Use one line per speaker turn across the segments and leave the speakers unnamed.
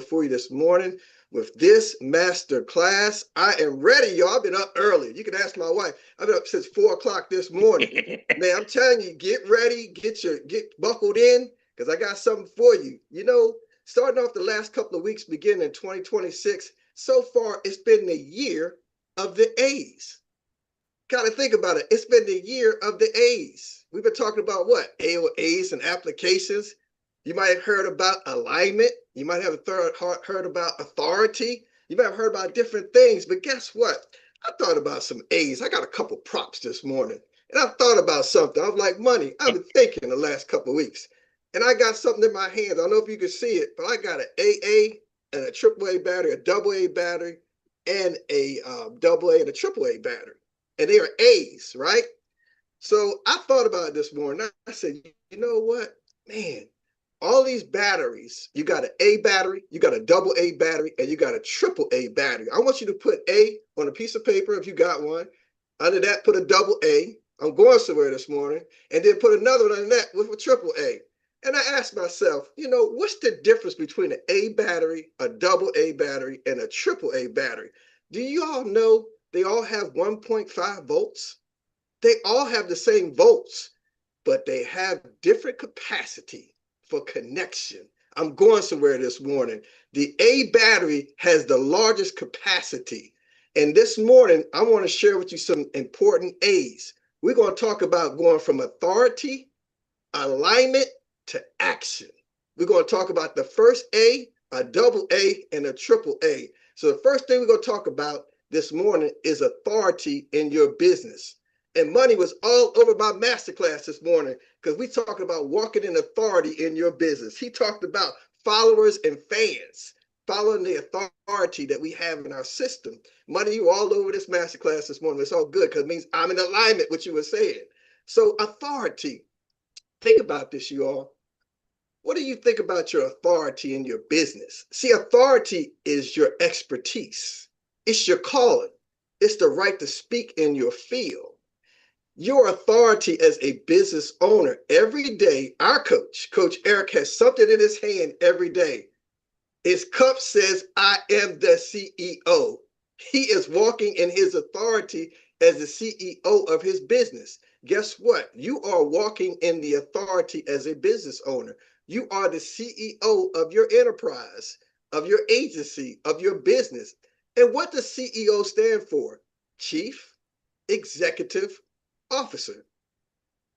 for you this morning with this master class. I am ready, y'all. I've been up early. You can ask my wife. I've been up since 4 o'clock this morning. Man, I'm telling you, get ready, get buckled in, because I got something for you. You know, starting off the last couple of weeks, beginning in 2026, so far it's been the year of the A's. Kind of think about it. It's been the year of the A's. We've been talking about what? AOAs and applications. You might have heard about alignment. You might have heard about authority. You might have heard about different things. But guess what? I thought about some A's. I got a couple props this morning. And I thought about something. I was like, money, I've been thinking the last couple of weeks. And I got something in my hands. I don't know if you can see it, but I got an AA and a AAA battery, a AA battery, and a AA and a AAA battery. And they are A's, right? So I thought about it this morning. I said, you know what, man, all these batteries, you got an A battery, you got a AA battery, and you got a AAA battery. I want you to put A on a piece of paper if you got one. Under that, put a AA. I'm going somewhere this morning. And then put another one under that with a AAA. And I asked myself, you know, what's the difference between an A battery, a AA battery, and a AAA battery? Do you all know they all have 1.5 volts? They all have the same volts, but they have different capacity for connection. I'm going somewhere this morning. The A battery has the largest capacity. And this morning, I want to share with you some important A's. We're going to talk about going from authority, alignment, to action. We're going to talk about the first A, a AA, and a AAA. So the first thing we're going to talk about this morning is authority in your business. And money was all over my masterclass this morning because we talking about walking in authority in your business. He talked about followers and fans, following the authority that we have in our system. Money, you all over this masterclass this morning. It's all good because it means I'm in alignment with what you were saying. So authority, think about this, you all. What do you think about your authority in your business? See, authority is your expertise. It's your calling. It's the right to speak in your field. Your authority as a business owner, every day, our coach, Coach Erik, has something in his hand every day. His cup says, I am the CEO. He is walking in his authority as the CEO of his business. Guess what? You are walking in the authority as a business owner. You are the CEO of your enterprise, of your agency, of your business. And what does CEO stand for? Chief Executive Officer.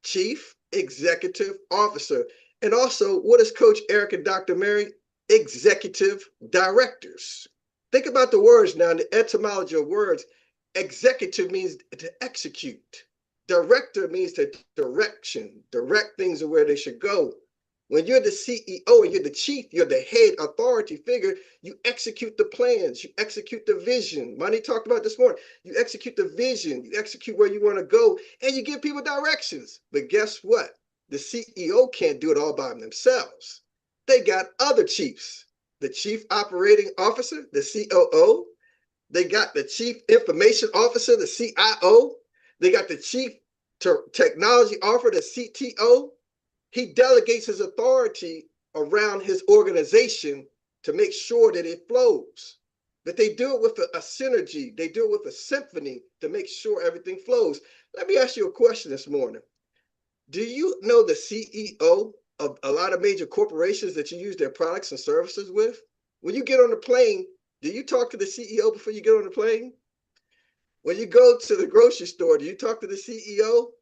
Chief Executive Officer. And also, what is Coach Erik and Dr. Mary? Executive Directors. Think about the words now, the etymology of words. Executive means to execute. Director means to direct things to where they should go. When you're the CEO and you're the chief, you're the head authority figure, you execute the plans, you execute the vision. Money talked about this morning. You execute the vision, you execute where you want to go, and you give people directions. But guess what? The CEO can't do it all by themselves. They got other chiefs. The Chief Operating Officer, the COO. They got the Chief Information Officer, the CIO. They got the Chief Technology Officer, the CTO. He delegates his authority around his organization to make sure that it flows. But they do it with a synergy. They do it with a symphony to make sure everything flows. Let me ask you a question this morning. Do you know the CEO of a lot of major corporations that you use their products and services with? When you get on the plane, do you talk to the CEO before you get on the plane? When you go to the grocery store, do you talk to the CEO?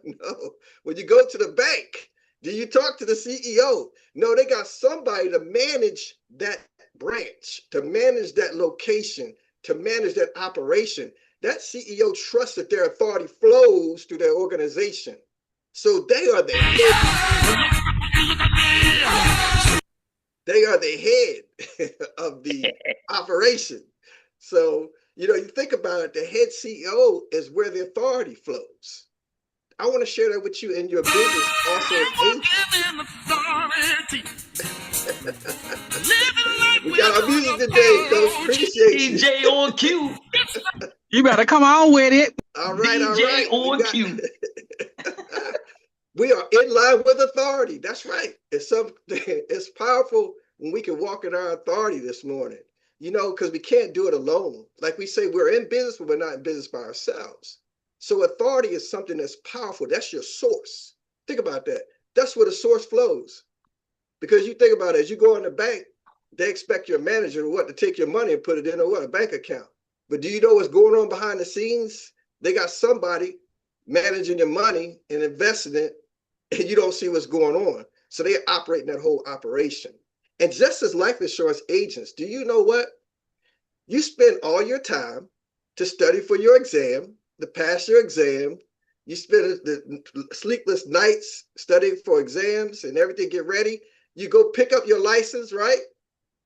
No. When you go to the bank, do you talk to the CEO? No, they got somebody to manage that branch, to manage that location, to manage that operation. That CEO trusts that their authority flows through their organization. So they are the head. They are the head of the operation. So, you know, you think about it, the head CEO is where the authority flows. I want to share that with you in your business also as we got our music today, Coach. Appreciate you.
DJ on cue.
You better come on with it.
All right, all
DJ
right.
on cue.
We are in line with authority. That's right. It's powerful when we can walk in our authority this morning? You know, because we can't do it alone. Like we say, we're in business, but we're not in business by ourselves. So authority is something that's powerful. That's your source. Think about that. That's where the source flows. Because you think about it, as you go in the bank, they expect your manager to take your money and put it in a bank account. But do you know what's going on behind the scenes? They got somebody managing your money and investing it, and you don't see what's going on. So they're operating that whole operation. And just as life insurance agents, do you know what? You spend all your time to study for your exam, to pass your exam. You spend the sleepless nights studying for exams and everything, get ready. You go pick up your license, right?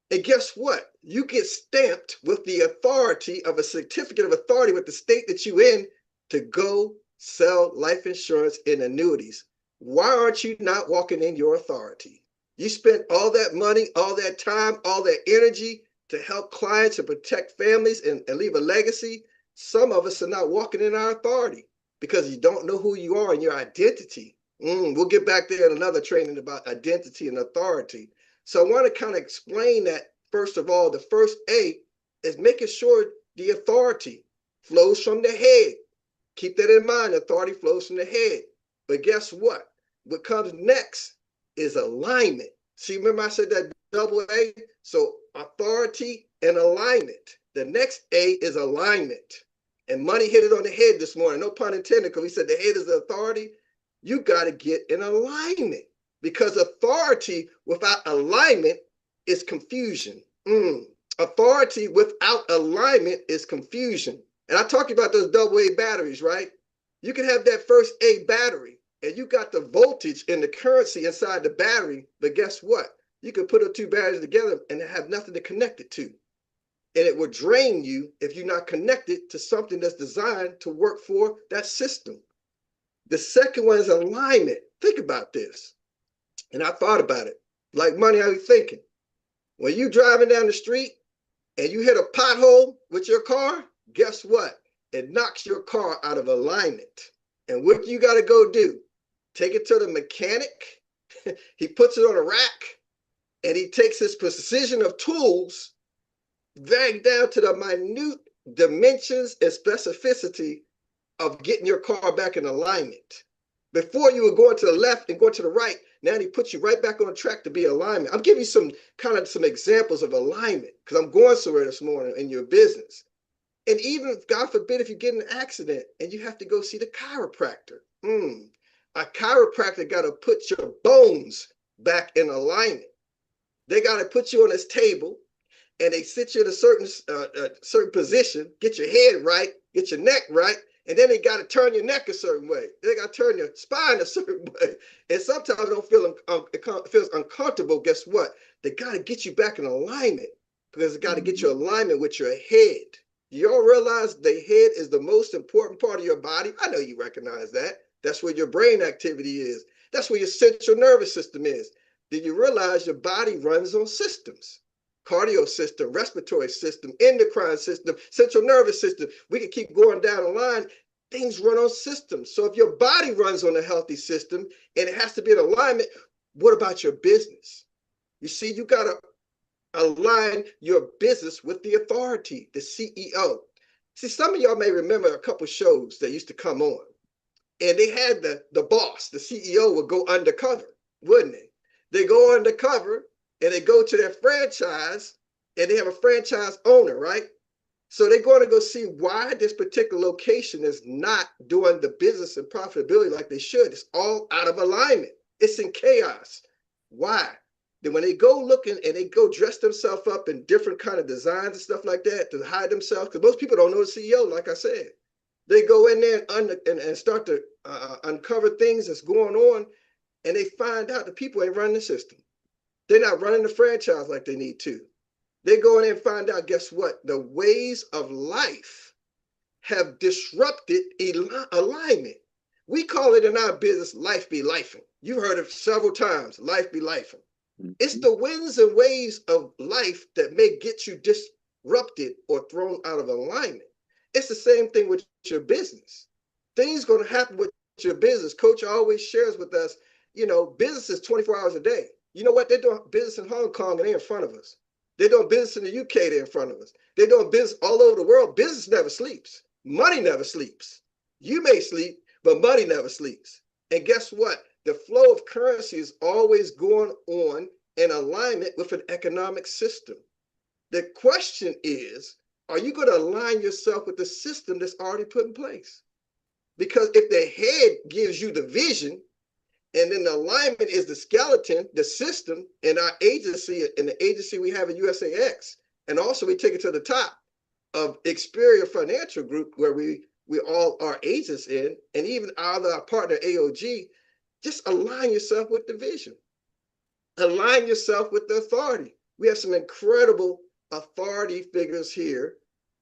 And guess what? You get stamped with the authority of a certificate of authority with the state that you're in to go sell life insurance and annuities. Why aren't you not walking in your authority? You spent all that money, all that time, all that energy to help clients and protect families and leave a legacy. Some of us are not walking in our authority because you don't know who you are and your identity. We'll get back there in another training about identity and authority. So I want to kind of explain that. First of all, the first A is making sure the authority flows from the head. Keep that in mind. Authority flows from the head. But guess what? What comes next is alignment. See, remember I said that double A? So authority and alignment. The next A is alignment. And Money hit it on the head this morning. No pun intended, because we said the head is the authority. You got to get in alignment, because authority without alignment is confusion. Authority without alignment is confusion. And I talked about those double A batteries, right? You can have that first A battery and you got the voltage and the currency inside the battery, but guess what? You can put the two batteries together and have nothing to connect it to. And it will drain you if you're not connected to something that's designed to work for that system. The second one is alignment. Think about this. And I thought about it. Like Money, how you thinking? When you driving down the street and you hit a pothole with your car, guess what? It knocks your car out of alignment. And what you got to go do? Take it to the mechanic. He puts it on a rack and he takes his precision of tools, dragged down to the minute dimensions and specificity of getting your car back in alignment. Before you were going to the left and going to the right, now he puts you right back on track to be alignment. I'm giving you some examples of alignment because I'm going somewhere this morning in your business. And even, God forbid, if you get in an accident and you have to go see the chiropractor, a chiropractor got to put your bones back in alignment. They got to put you on this table and they sit you in a certain position, get your head right, get your neck right, and then they got to turn your neck a certain way. They got to turn your spine a certain way. And sometimes it don't feel it feels uncomfortable. Guess what? They got to get you back in alignment because they got to get you alignment with your head. You all realize the head is the most important part of your body? I know you recognize that. That's where your brain activity is. That's where your central nervous system is. Did you realize your body runs on systems? Cardio system, respiratory system, endocrine system, central nervous system. We can keep going down the line. Things run on systems. So if your body runs on a healthy system and it has to be in alignment, what about your business? You see, you got to align your business with the authority, the CEO. See, some of y'all may remember a couple shows that used to come on. And they had the boss, the CEO would go undercover, wouldn't they? They go undercover and they go to their franchise and they have a franchise owner, right? So they're going to go see why this particular location is not doing the business and profitability like they should. It's all out of alignment. It's in chaos. Why? Then when they go looking and they go dress themselves up in different kind of designs and stuff like that to hide themselves, because most people don't know the CEO, like I said. They go in there and start to uncover things that's going on, and they find out the people ain't running the system. They're not running the franchise like they need to. They go in there and find out, guess what? The ways of life have disrupted alignment. We call it in our business, life be lifing. You've heard it several times, life be lifing. It's the winds and waves of life that may get you disrupted or thrown out of alignment. It's the same thing with your business. Things going to happen with your business. Coach always shares with us, business is 24 hours a day. You know what? They're doing business in Hong Kong and they're in front of us. They're doing business in the UK, they're in front of us. They're doing business all over the world. Business never sleeps. Money never sleeps. You may sleep, but money never sleeps. And guess what? The flow of currency is always going on in alignment with an economic system. The question is, are you going to align yourself with the system that's already put in place? Because if the head gives you the vision, and then the alignment is the skeleton, the system in our agency, in the agency we have at USAX, and also we take it to the top of 𝗍ecie Financial Group, where we all are agents in, and even our partner AOG, just align yourself with the vision. Align yourself with the authority. We have some incredible authority figures here,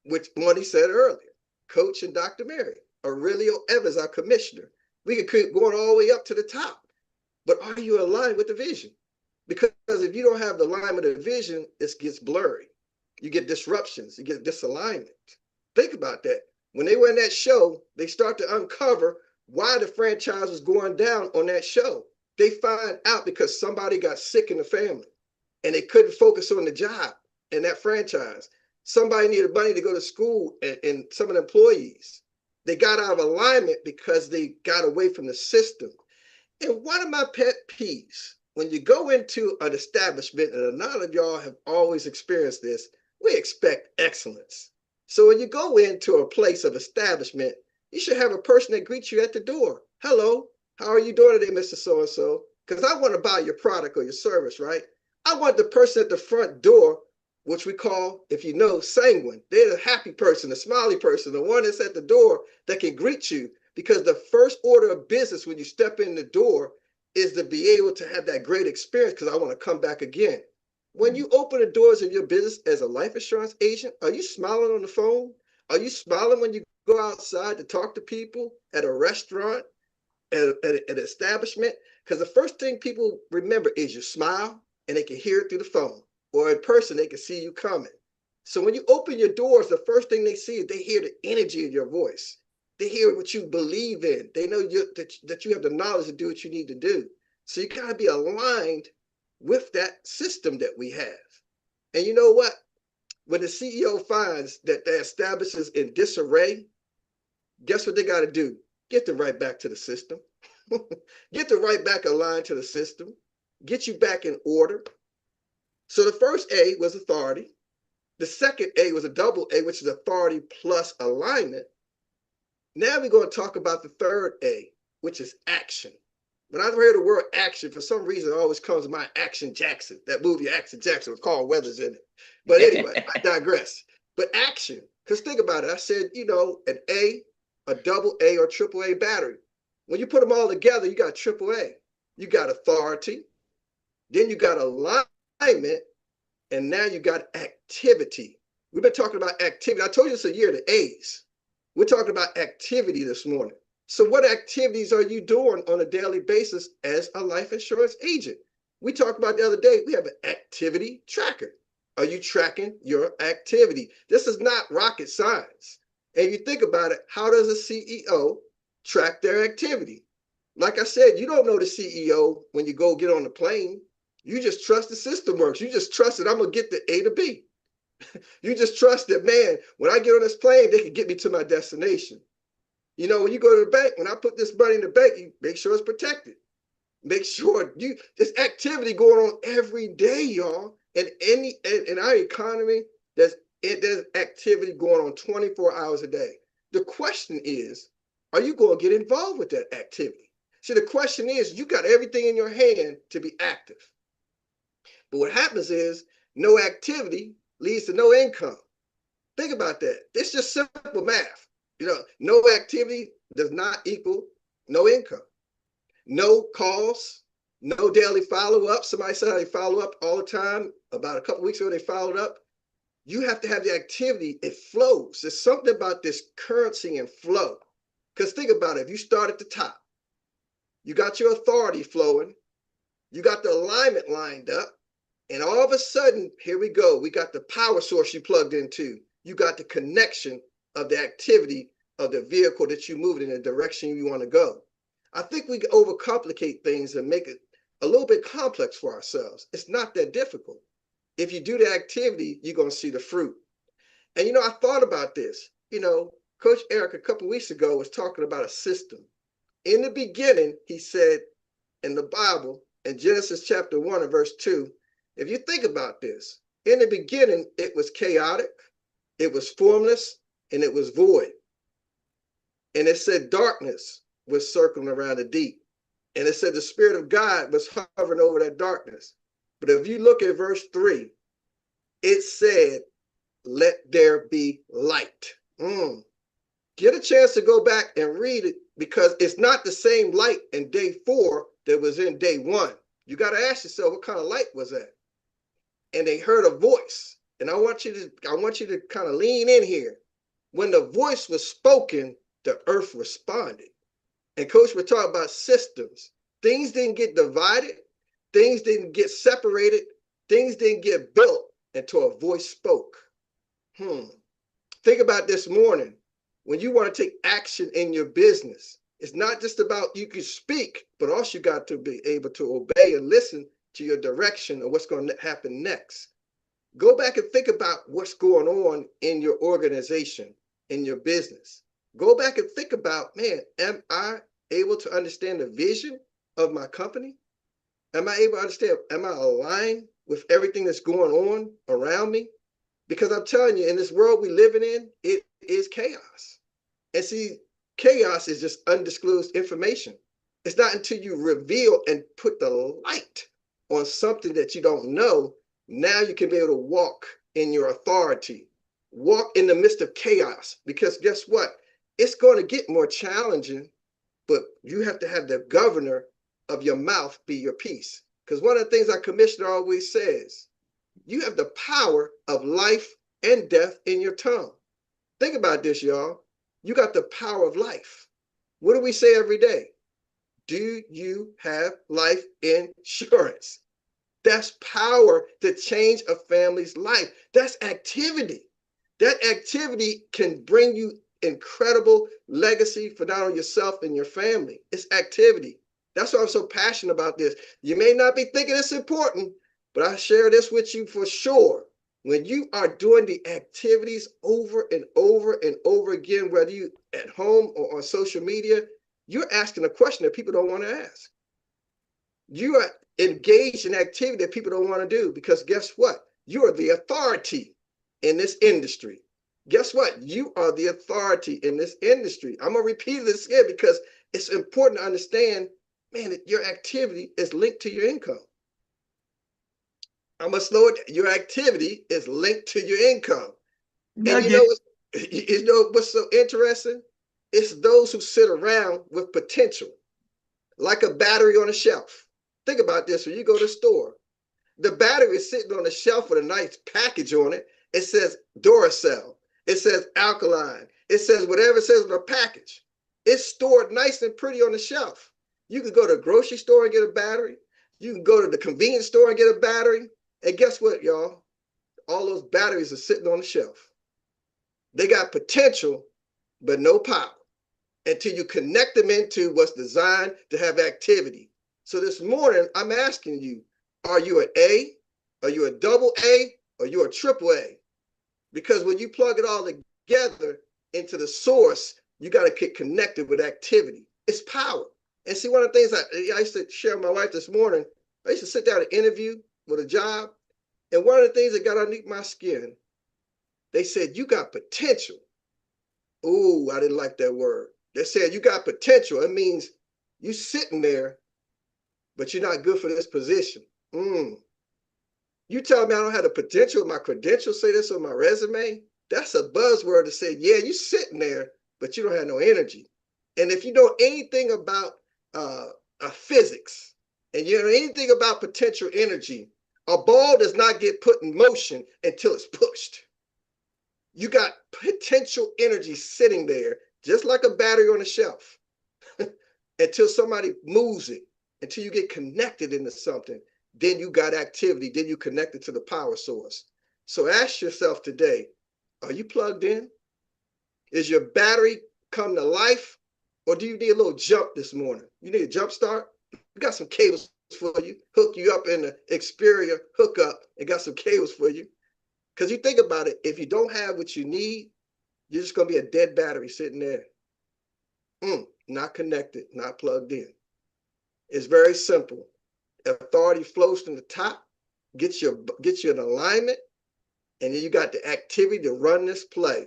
which Monty said earlier, Coach and Dr. Mary, Aurelio Evans, our commissioner. We could keep going all the way up to the top. But are you aligned with the vision? Because if you don't have the alignment of the vision, it gets blurry. You get disruptions, you get disalignment. Think about that. When they were in that show, they start to uncover why the franchise was going down on that show. They find out because somebody got sick in the family and they couldn't focus on the job and that franchise. Somebody needed money to go to school, and some of the employees. They got out of alignment because they got away from the system. And one of my pet peeves, when you go into an establishment, and a lot of y'all have always experienced this, we expect excellence. So when you go into a place of establishment, you should have a person that greets you at the door. Hello, how are you doing today, Mr. So-and-so? Because I want to buy your product or your service, right? I want the person at the front door, which we call, if you know, sanguine. They're the happy person, the smiley person, the one that's at the door that can greet you. Because the first order of business when you step in the door is to be able to have that great experience, because I want to come back again. When you open the doors of your business as a life insurance agent, are you smiling on the phone? Are you smiling when you go outside to talk to people at a restaurant, at an establishment? Because the first thing people remember is your smile, and they can hear it through the phone, or in person, they can see you coming. So when you open your doors, the first thing they see is they hear the energy of your voice. They hear what you believe in. They know that you have the knowledge to do what you need to do. So you got to be aligned with that system that we have. And you know what? When the CEO finds that the establishment is in disarray, guess what they got to do? Get them right back to the system. Get them right back aligned to the system. Get you back in order. So the first A was authority. The second A was a double A, which is authority plus alignment. Now we're going to talk about the third A, which is action. When I hear the word action, for some reason, it always comes to mind Action Jackson. That movie, Action Jackson, with Carl Weathers in it. But anyway, I digress. But action, because think about it. I said, you know, an A, a double A, or triple A battery. When you put them all together, you got triple A. You got authority. Then you got alignment. And now you got activity. We've been talking about activity. I told you it's a year of the A's. We're talking about activity this morning. So what activities are you doing on a daily basis as a life insurance agent? We talked about the other day, we have an activity tracker. Are you tracking your activity? This is not rocket science. And you think about it, how does a CEO track their activity? Like I said, you don't know the CEO when you go get on the plane. You just trust the system works. You just trust that I'm going to get the A to B. You just trust that, man, when I get on this plane, they can get me to my destination. You know, when you go to the bank, when I put this money in the bank, you make sure it's protected. Make sure there's activity going on every day, y'all. And in our economy, there's activity going on 24 hours a day. The question is, are you going to get involved with that activity? See, the question is, you got everything in your hand to be active. But what happens is no activity leads to no income. Think about that. It's just simple math. You know, no activity does not equal no income. No calls, no daily follow-up. Somebody said they follow up all the time. About a couple weeks ago, they followed up. You have to have the activity. It flows. There's something about this currency and flow. Because think about it. If you start at the top, you got your authority flowing, you got the alignment lined up, and all of a sudden, here we go. We got the power source you plugged into. You got the connection of the activity of the vehicle that you move in the direction you want to go. I think we overcomplicate things and make it a little bit complex for ourselves. It's not that difficult. If you do the activity, you're going to see the fruit. And, I thought about this. Coach Erik a couple of weeks ago was talking about a system. In the beginning, he said in the Bible, in Genesis chapter 1 and verse 2, if you think about this, in the beginning, it was chaotic, it was formless, and it was void. And it said darkness was circling around the deep. And it said the Spirit of God was hovering over that darkness. But if you look at verse 3, it said, let there be light. Get a chance to go back and read it, because it's not the same light in day 4 that was in day 1. You got to ask yourself, what kind of light was that? And they heard a voice. And I want you to kind of lean in here. When the voice was spoken, the earth responded. And Coach, we're talking about systems. Things didn't get divided. Things didn't get separated. Things didn't get built until a voice spoke. Think about this morning. When you want to take action in your business, it's not just about you can speak, but also you got to be able to obey and listen to your direction of what's going to happen next. Go back and think about what's going on in your organization, in your business. Go back and think about, man, am I able to understand the vision of my company? Am I able to understand, am I aligned with everything that's going on around me? Because I'm telling you, in this world we living in, it is chaos. And see, chaos is just undisclosed information. It's not until you reveal and put the light on something that you don't know, now you can be able to walk in your authority, walk in the midst of chaos. Because guess what? It's going to get more challenging, but you have to have the governor of your mouth be your peace. Because one of the things our commissioner always says, you have the power of life and death in your tongue. Think about this, y'all. You got the power of life. What do we say every day? Do you have life insurance? That's power to change a family's life. That's activity. That activity can bring you incredible legacy for not only yourself and your family. It's activity. That's why I'm so passionate about this. You may not be thinking it's important, but I share this with you for sure. When you are doing the activities over and over and over again, whether you at home or on social media, you're asking a question that people don't want to ask. You are engaged in activity that people don't want to do, because guess what? You are the authority in this industry. Guess what? You are the authority in this industry. I'm going to repeat this again because it's important to understand, man, that your activity is linked to your income. I'm going to slow it. Your activity is linked to your income. And you know what's so interesting? It's those who sit around with potential, like a battery on a shelf. Think about this. When you go to the store, the battery is sitting on the shelf with a nice package on it. It says Duracell. It says alkaline. It says whatever it says on the package. It's stored nice and pretty on the shelf. You can go to the grocery store and get a battery. You can go to the convenience store and get a battery. And guess what, y'all? All those batteries are sitting on the shelf. They got potential, but no power until you connect them into what's designed to have activity. So this morning, I'm asking you, are you an A? Are you a double A? Or are you a triple A? Because when you plug it all together into the source, you got to get connected with activity. It's power. And see, one of the things I used to share with my wife this morning, I used to sit down and interview with a job. And one of the things that got underneath my skin, they said, you got potential. Ooh, I didn't like that word. They said, you got potential. It means you sitting there, but you're not good for this position. You tell me I don't have the potential, my credentials say this on my resume. That's a buzzword to say, yeah, you sitting there, but you don't have no energy. And if you know anything about physics, and you know anything about potential energy, a ball does not get put in motion until it's pushed. You got potential energy sitting there, just like a battery on a shelf, until somebody moves it, until you get connected into something. Then you got activity, then you connected to the power source. So ask yourself today, are you plugged in? Is your battery come to life? Or do you need a little jump this morning? You need a jump start? We got some cables for you, hook you up in the Xperia hookup and got some cables for you. Because you think about it, if you don't have what you need, you're just going to be a dead battery sitting there. Not connected, not plugged in. It's very simple. Authority flows from the top, gets you in alignment, and then you got the activity to run this play.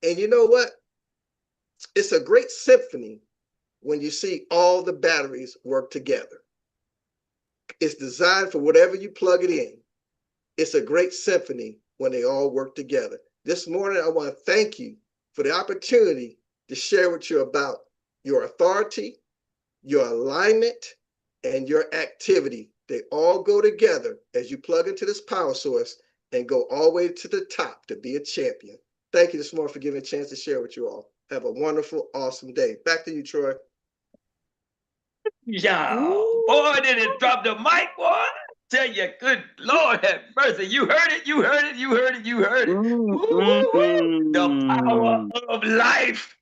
And you know what? It's a great symphony when you see all the batteries work together. It's designed for whatever you plug it in. It's a great symphony when they all work together. This morning, I want to thank you for the opportunity to share with you about your authority, your alignment, and your activity. They all go together as you plug into this power source and go all the way to the top to be a champion. Thank you this morning for giving me a chance to share with you all. Have a wonderful, awesome day. Back to you, Troy.
Yeah, boy, did it drop the mic, boy. Tell you, good Lord have mercy. You heard it, you heard it, you heard it, you heard it. The power of life.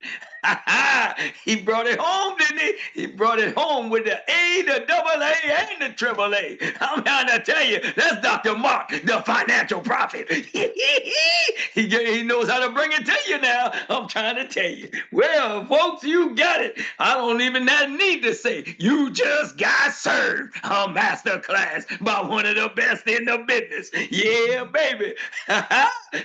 He brought it home, didn't he? He brought it home with the A, the double A, and the triple A. I'm trying to tell you, that's Dr. Mark, the financial prophet. He knows how to bring it to you now. I'm trying to tell you. Well, folks, you got it. I don't even need to say. You just got served a master class by one of the best in the business. Yeah, baby.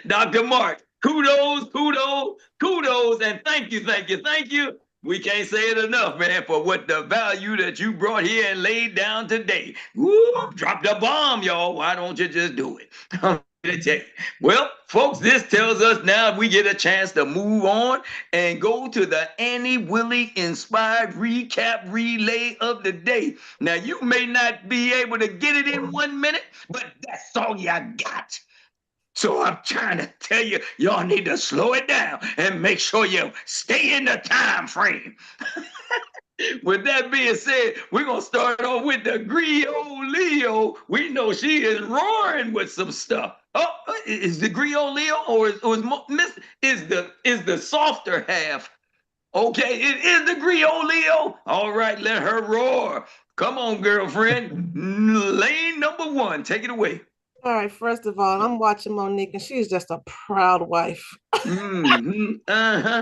Dr. Mark. Kudos, kudos, kudos, and thank you, thank you, thank you. We can't say it enough, man, for what the value that you brought here and laid down today. Woo, drop the bomb, y'all. Why don't you just do it? I'm gonna tell you. Well, folks, this tells us now we get a chance to move on and go to the Annie Willie Inspired Recap Relay of the day. Now, you may not be able to get it in 1 minute, but that's all you got. So I'm trying to tell you, y'all need to slow it down and make sure you stay in the time frame. With that being said, we're going to start off with the 𝗖𝗄𝗄𝗍. We know she is roaring with some stuff. Oh, is the 𝗖𝗄𝗄𝗍 or is the softer half? Okay, it is the 𝗖𝗄𝗄𝗍. All right, let her roar. Come on, girlfriend. Lane number 1, take it away.
All right, first of all, I'm watching Monique, and she's just a proud wife.
Mm-hmm. Uh-huh.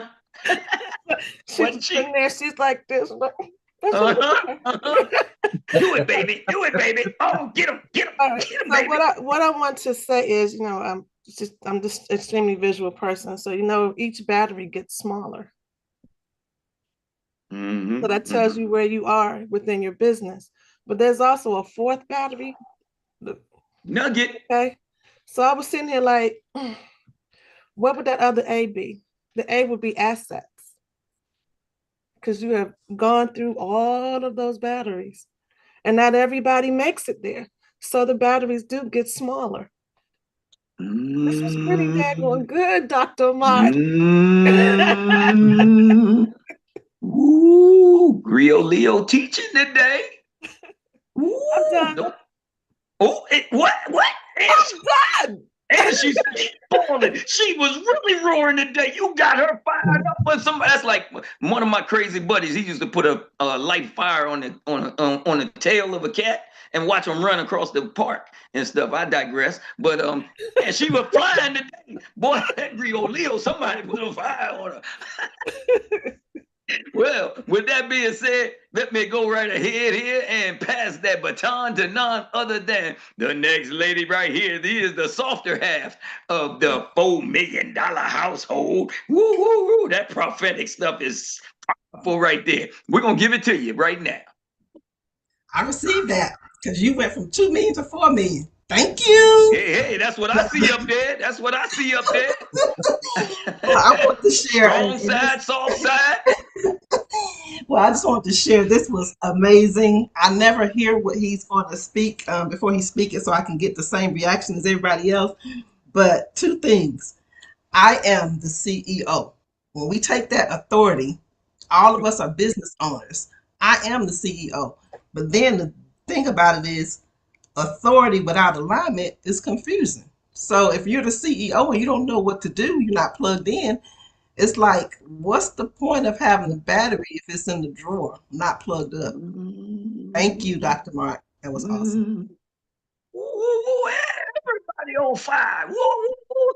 She's in there, she's like this.
Do it, baby. Do it, baby. Oh, get him, get him,
all right,
get him,
so
baby.
what I want to say is, I'm just extremely visual person. So, each battery gets smaller.
Mm-hmm.
So that tells you where you are within your business. But there's also a fourth battery.
Nugget.
Okay. So I was sitting here like, what would that other A be? The A would be assets. Because you have gone through all of those batteries. And not everybody makes it there. So the batteries do get smaller. This was pretty daggone good, Dr. Mark.
Ooh, 𝗖𝗄𝗄𝗍 teaching today. Ooh,
I'm done.
Oh, what?
I'm done.
And she's balling. She was really roaring today. You got her fired up for somebody. That's like one of my crazy buddies. He used to put a light fire on the tail of a cat and watch him run across the park and stuff. I digress. But and she was flying today. Boy, that 𝗖𝗄𝗄𝗍, somebody put a fire on her. Well, with that being said, let me go right ahead here and pass that baton to none other than the next lady right here. This is the softer half of the $4 million household. Woo, woo, woo. That prophetic stuff is powerful right there. We're going to give it to you right now.
I received that because you went from 2 million to 4 million. Thank you.
Hey, that's what I see up there. That's what I see up there.
I want to share.
Strong side, soft side.
Well, I just want to share. This was amazing. I never hear what he's going to speak before he speaks it so I can get the same reaction as everybody else. But 2 things. I am the CEO. When we take that authority, all of us are business owners. I am the CEO. But then the thing about it is, authority without alignment is confusing. So if you're the CEO and you don't know what to do, you're not plugged in, It's like, what's the point of having a battery if it's in the drawer, not plugged up? Thank you, Dr. Mark. That was awesome.
Everybody on fire. Woo, woo, woo.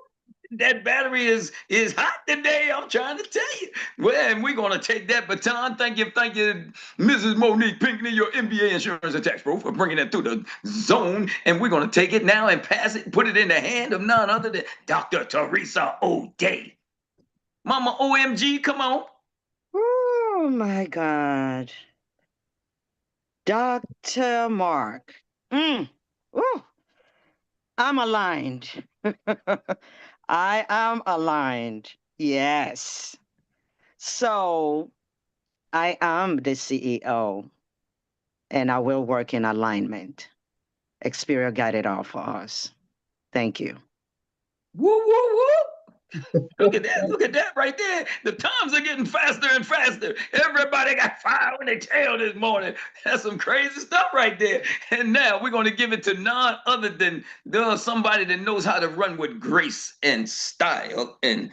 That battery is hot today. I'm trying to tell you. Well, and we're gonna take that baton. Thank you, Mrs. Monique Pinckney, your MBA Insurance and Tax Pro, for bringing that through the zone. And we're gonna take it now and pass it, put it in the hand of none other than Dr. Teresa O'Day. Mama OMG, come on.
Oh my God. Dr. Mark. Ooh, I'm aligned. I am aligned. Yes. So I am the CEO and I will work in alignment. Xperia got it all for us. Thank you.
Woo, woo, woo. Look at that right there. The times are getting faster and faster. Everybody got fire in their tail this morning. That's some crazy stuff right there. And now we're going to give it to none other than somebody that knows how to run with grace and style and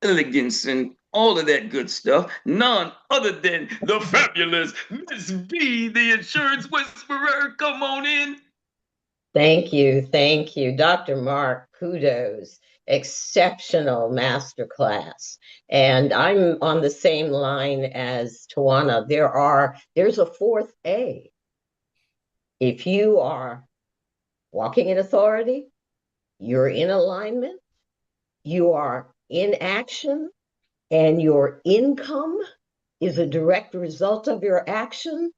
elegance and all of that good stuff. None other than the fabulous Miss B, the insurance whisperer. Come on in.
Thank you, Dr. Mark. Kudos. Exceptional masterclass. And I'm on the same line as Tawana. There's a fourth A. If you are walking in authority, you're in alignment, you are in action, and your income is a direct result of your action,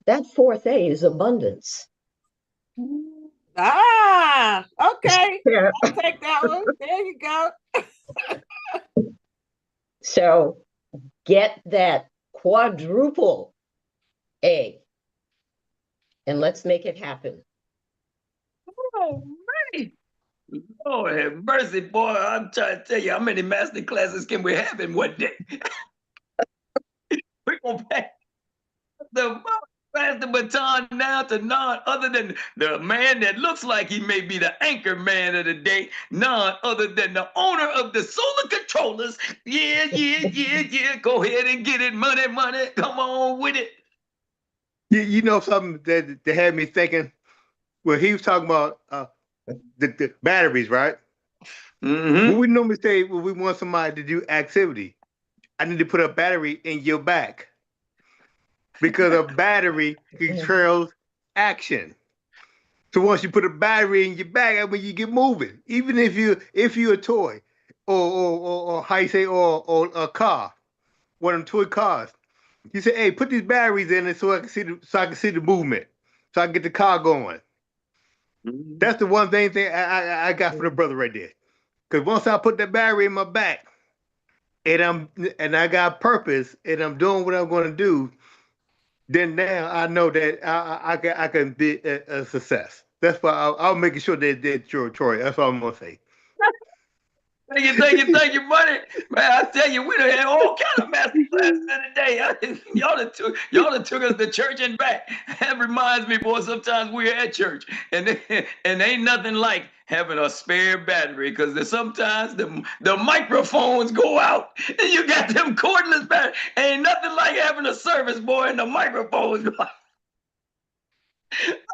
that fourth A is abundance.
Ah, okay. I'll take that one. There you go.
So get that quadruple A and let's make it happen.
Oh, man. Lord have mercy, boy. I'm trying to tell you, how many master classes can we have in one day? We're going to pass the baton now to none other than the man that looks like he may be the anchor man of the day, none other than the owner of the solar controllers. Yeah. Go ahead and get it, money. Come on with it.
You know something that had me thinking? Well, he was talking about the batteries, right?
Mm-hmm.
When we normally say when we want somebody to do activity, I need to put a battery in your back. Because a battery controls action. So once you put a battery in your back, I mean you get moving. Even if you're a toy, or how you say, or a car, one of them toy cars. You say, hey, put these batteries in it so I can see the movement, so I can get the car going. Mm-hmm. That's the one thing I got for the brother right there. Because once I put that battery in my back, and I got purpose, and I'm doing what I'm going to do, then now I know that I can be a success. That's why I'll make sure that you're Troy. That's all I'm gonna say.
Thank you, buddy. Man, I tell you, we done had all kind of master classes in the day. Y'all done took us to church and back. That reminds me, boy, sometimes we're at church and ain't nothing like having a spare battery, because sometimes the microphones go out and you got them cordless batteries. Ain't nothing like having a service boy and the microphones go out.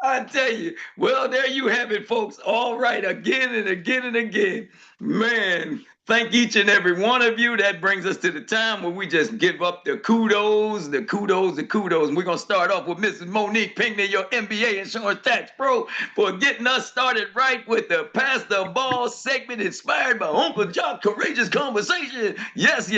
I tell you, well, there you have it, folks. All right, again and again and again. Man, thank each and every one of you. That brings us to the time where we just give up the kudos. And we're going to start off with Mrs. Monique Pinckney, your MBA Insurance Tax Pro, for getting us started right with the Pass the Ball segment inspired by Uncle John's Courageous Conversation. Yes.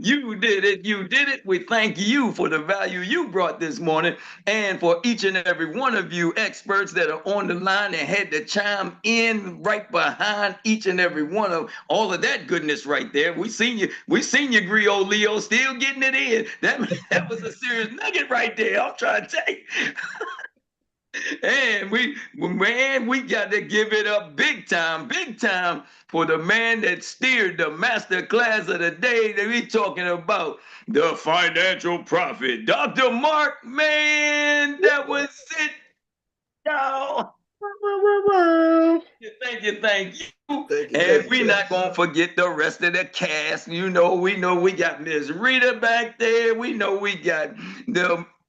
You did it. We thank you for the value you brought this morning, and for each and every one of you experts that are on the line and had to chime in right behind each and every one of all of that goodness right there. We seen you, Grio Leo, still getting it in. That was a serious nugget right there. I'm trying to tell you. And we got to give it up big time for the man that steered the master class of the day that we talking about, the financial prophet, Dr. Mark. Man, that was it. Thank you. And we're not gonna forget the rest of the cast. You know, we got Miss Rita back there. We know we got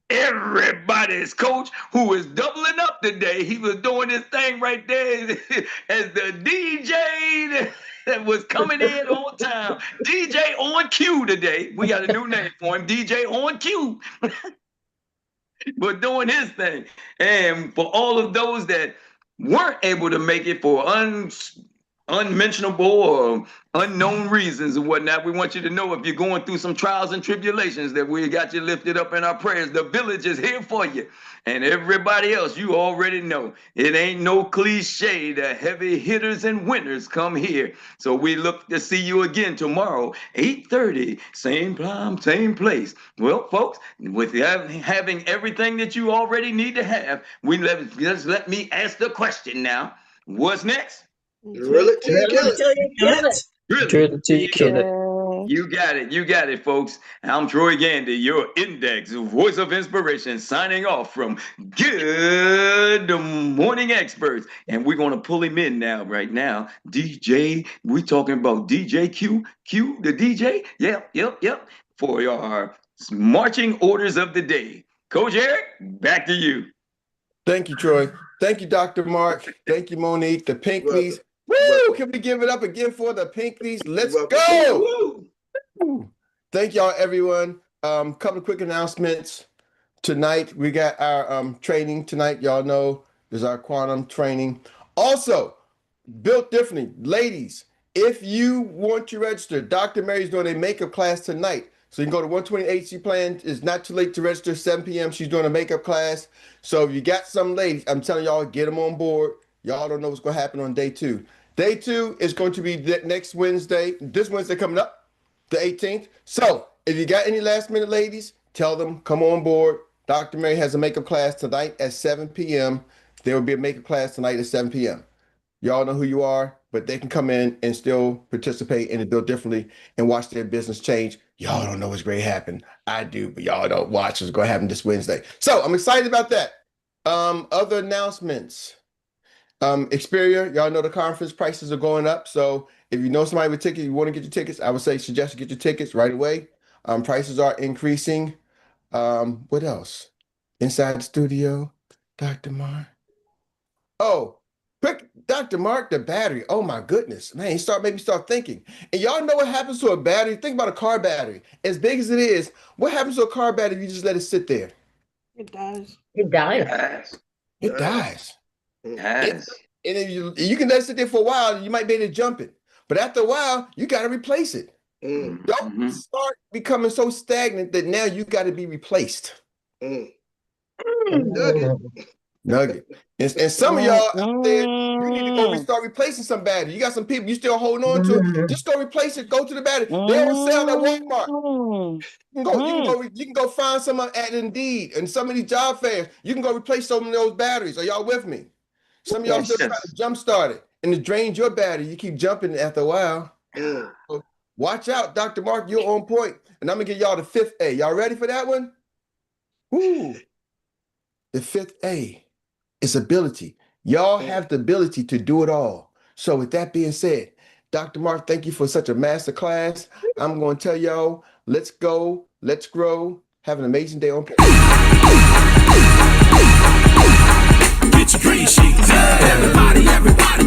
everybody's coach who is doubling up today. He was doing his thing right there as the DJ that was coming in on time. DJ on cue today. We got a new name for him, DJ on cue. But doing his thing. And for all of those that weren't able to make it for unmentionable or unknown reasons and whatnot, we want you to know if you're going through some trials and tribulations that we got you lifted up in our prayers. The village is here for you. And everybody else, you already know, it ain't no cliche. The heavy hitters and winners come here. So we look to see you again tomorrow, 8:30, same time, same place. Well, folks, with having everything that you already need to have, let me ask the question now. What's next?
Drill it till you kill it.
Drill it till you kill it.
You got it, folks. I'm Troy Gandy, your Index Voice of Inspiration, signing off from Good Morning Experts. And we're going to pull him in now, right now. DJ, we talking about DJ Q, the DJ? Yep. For our marching orders of the day. Coach Erik, back to you.
Thank you, Troy. Thank you, Dr. Mark. Thank you, Monique. The Pinckneys. Woo! Can we give it up again for the Pinckneys? Let's go! Woo. Thank y'all, everyone. Couple of quick announcements. Tonight, we got our training tonight. Y'all know there's our quantum training. Also, built differently. Ladies, if you want to register, Dr. Mary's doing a makeup class tonight. So you can go to 120 𝗍𝐶 plan. It's not too late to register, 7 p.m. She's doing a makeup class. So if you got some ladies, I'm telling y'all, get them on board. Y'all don't know what's going to happen on day 2. Day 2 is going to be next Wednesday, this Wednesday coming up, the 18th. So if you got any last minute ladies, tell them, come on board. Dr. Mary has a makeup class tonight at 7 p.m. There will be a makeup class tonight at 7 p.m. Y'all know who you are, but they can come in and still participate in it built differently and watch their business change. Y'all don't know what's going to happen. I do, but y'all don't watch what's going to happen this Wednesday. So I'm excited about that. Other announcements. Xperia, y'all know the conference prices are going up. So if you know somebody with tickets, you want to get your tickets, I would say suggest you get your tickets right away. Prices are increasing. What else? Inside the studio, Dr. Mark. Oh, quick, Dr. Mark, the battery. Oh my goodness, man, made me start thinking. And y'all know what happens to a battery? Think about a car battery. As big as it is, what happens to a car battery if you just let it sit there?
It dies.
It dies.
It dies.
Yes.
And if you can let it sit there for a while, you might be able to jump it. But after a while, you got to replace it. Don't start becoming so stagnant that now you got to be replaced. Nugget. And some of y'all out there, you need to go start replacing some battery. You got some people you still holding on to. Just go replace it. Go to the battery. They don't sell at Walmart. You can go find some at Indeed and some of these job fairs. You can go replace some of those batteries. Are y'all with me? Some of y'all still trying to jump start it, and it drains your battery. You keep jumping after a while. So watch out, Dr. Mark. You're on point. And I'm gonna give y'all the 5th A. Y'all ready for that one? Woo! The 5th A is ability. Y'all have the ability to do it all. So with that being said, Dr. Mark, thank you for such a master class. I'm going to tell y'all, let's go, let's grow. Have an amazing day on point.
Get your green sheet. Everybody,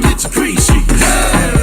get your green sheet.